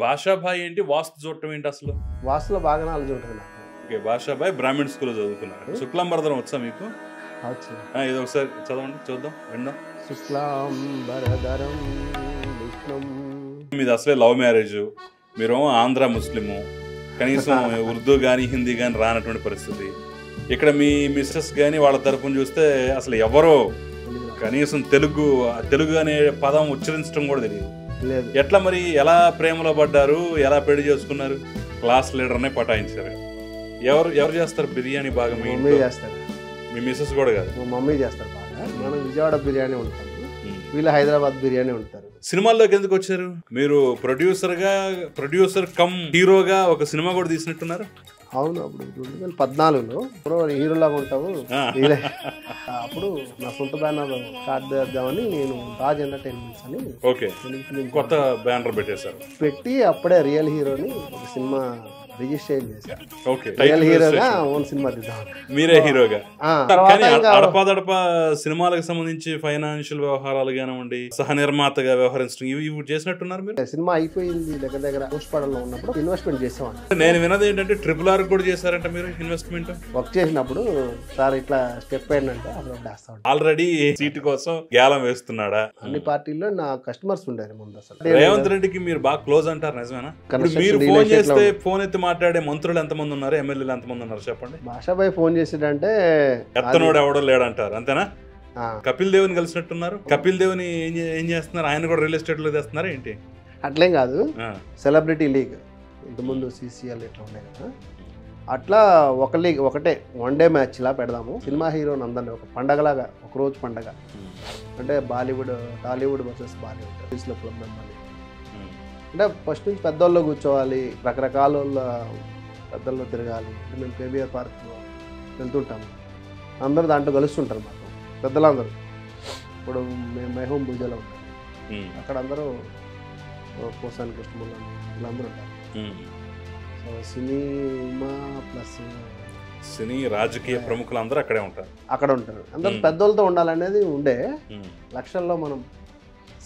భాషాభాయ్ ఏంటి? వాస్తు చూడటం ఏంటి అసలు? వాస్తులో బాగా నాలెడ్జ్ ఉంటుంది నాకు. ఓకే, భాషాభాయ్ బ్రాహ్మణ్ స్కూల్లో చదువుకున్నారు. శుక్లాంబరధరం వచ్చా మీకు? ఇది ఒకసారి చదవండి, చూద్దాం, విందాం. శుక్లాంబరధరం విష్ణుం. మీది అసలే లవ్ మ్యారేజ్, మీరు ఆంధ్ర ముస్లిము, కనీసం ఉర్దూ కానీ హిందీ కానీ రానటువంటి పరిస్థితి. ఇక్కడ మీ మిస్సెస్ కానీ వాళ్ళ తరపున చూస్తే అసలు ఎవరో కనీసం తెలుగు అనే పదం ఉచ్చరించడం కూడా తెలియదు. ఎట్లా మరి ఎలా ప్రేమలో పడ్డారు, ఎలా పెళ్లి చేసుకున్నారు? క్లాస్ లీడర్నే పటాయించారు. ఎవరు చేస్తారు బిర్యానీ బాగా? మీ మమ్మీ చేస్తారు. మీ మిస్సెస్ కూడా కాదు, మా మమ్మీ చేస్తారు బాగా. మనం విజయవాడ బిర్యానీ ఉంటాము, వీళ్ళు హైదరాబాద్ బిర్యానీ ఉంటారు. సినిమాల్లోకి ఎందుకు వచ్చారు? మీరు ప్రొడ్యూసర్ కమ్ హీరోగా ఒక సినిమా కూడా తీసినట్టున్నారు. అవును, అప్పుడు 2014లో ఇప్పుడు హీరోలాగా ఉంటావు. అప్పుడు నా సొంత బ్యానర్ స్టార్ట్ చేద్దామని నేను రాజ్ ఎంటర్టైన్మెంట్స్ అని కొత్త బ్యానర్ పెట్టి అప్పుడే రియల్ హీరోని ఒక సినిమా రిజిస్టర్ చేశారు. రియల్ హీరోగా ఓన్ సినిమా తీద్దాం. మీరే హీరోగా. అడపాదడపా సినిమాలకు సంబంధించి ఫైనాన్షియల్ వ్యవహారాలు కానివ్వండి, సహ నిర్మాతగా వ్యవహరించడం ఇవి చేసినట్టున్నారు మీరు. సినిమా అయిపోయింది, దగ్గర పోస్ట్ పడంలో ఉన్నప్పుడు ఇన్వెస్ట్మెంట్ చేసామండి. నేను విన్నది ఏంటంటే RRR కూడా చేశారంట మీరు ఇన్వెస్ట్మెంట్. వర్క్ చేసినప్పుడు సార్ ఇట్లా స్టెప్ అయిందంటే అప్పుడు వేస్తాం. ఆల్రెడీ సీటు కోసం గేలం వేస్తున్నాడా? అన్ని పార్టీల్లో నా కస్టమర్స్ ఉండారు ముందు. అసలు రేవంత్ రెడ్డికి మీరు బాగా క్లోజ్ అంటారు, నిజమేనా? మీరు ఫోన్ చేస్తే ఫోన్ ఎత్తి మాట్లాడే మంత్రులు ఎంతమంది ఉన్నారు, ఎమ్మెల్యేలు ఎంతమంది ఉన్నారు చెప్పండి. భాషాభాయ్ ఫోన్ చేసాడంటే ఎత్తనోడు ఎవడో లేడంటారు, అంతేనా? కపిల్ దేవుని కలిసినట్టున్నారు. కపిల్ దేవుని ఏం చేస్తున్నారు? ఆయన కూడా రియల్ ఎస్టేట్ లో చేస్తున్నారు ఏంటి? అట్లేం కాదు, సెలబ్రిటీ లీగ్ ఇంతకుముందు CCL ఇట్లా ఉన్నాయి కదా, అట్లా ఒక లీగ్ ఒకటే వన్ డే మ్యాచ్ లా పెడదాము. సినిమా హీరోని అందరినీ ఒక పండగలాగా, ఒక రోజు పండగ అంటే టాలీవుడ్ వర్సెస్ బాలీవుడ్ క్లబ్ మెంబర్ని అంటే ఫస్ట్ నుంచి పెద్దోళ్ళు కూర్చోవాలి, రకరకాల పెద్దల్లో తిరగాలి. అంటే మేము KBR పార్క్లో వెళ్తుంటాము, అందరూ దాంట్లో కలుస్తుంటారు మాకు పెద్దలందరూ. ఇప్పుడు మేము మైహోమ్ పూజలో ఉంటాం, అక్కడ అందరూ పోసాని కృష్ణమూర్తి వీళ్ళందరూ ఉంటారు. సో సినిమా ప్లస్ సినీ రాజకీయ ప్రముఖులు అందరూ అక్కడ ఉంటారు. అందరూ పెద్దోళ్ళతో ఉండాలనేది ఉండే. లక్షల్లో మనం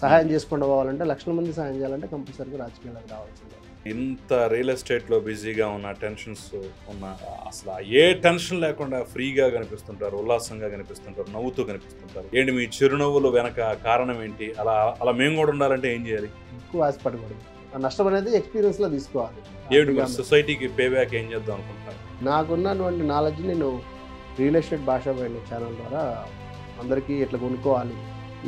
సహాయం చేసుకుంటూ పోవాలంటే, లక్షల మంది సహాయం చేయాలంటే కంపల్సరీగా రాజకీయాలకు రావాల్సిందే. ఇంత రియల్ ఎస్టేట్లో బిజీగా ఉన్న, టెన్షన్స్ ఉన్న, అసలు ఏ టెన్షన్ లేకుండా ఫ్రీగా కనిపిస్తుంటారు, ఉల్లాసంగా కనిపిస్తుంటారు, నవ్వుతూ కనిపిస్తుంటారు. ఏంటి మీ చిరునవ్వులు వెనక కారణం ఏంటి? అలా మేము కూడా ఉండాలంటే ఏం చేయాలి? ఎక్కువ ఆశపడకూడదు. ఆ నష్టం అనేది ఎక్స్పీరియన్స్లో తీసుకోవాలి. ఏమిటి సొసైటీకి పే బ్యాక్ ఏం చేద్దాం అనుకుంటున్నారు? నాకున్నటువంటి నాలెడ్జ్ నేను రియల్ ఎస్టేట్ భాషాభాయ్ ఛానల్ ద్వారా అందరికీ ఇట్లా కొనుక్కోవాలి,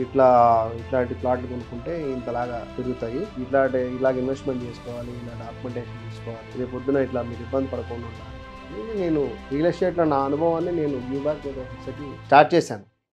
ఇట్లాంటి ప్లాట్లు కొనుక్కుంటే ఇంతలాగా పెరుగుతాయి, ఇలాగ ఇన్వెస్ట్మెంట్ చేసుకోవాలి, ఇలా డాక్యుమెంటేషన్ తీసుకోవాలి, రేపు పొద్దున ఇట్లా మీరు ఇబ్బంది పడకుండా ఉండాలి. నేను రియల్ ఎస్టేట్లో నా అనుభవాన్ని నేను గివ్ బ్యాక్ సొసైటీ స్టార్ట్ చేశాను.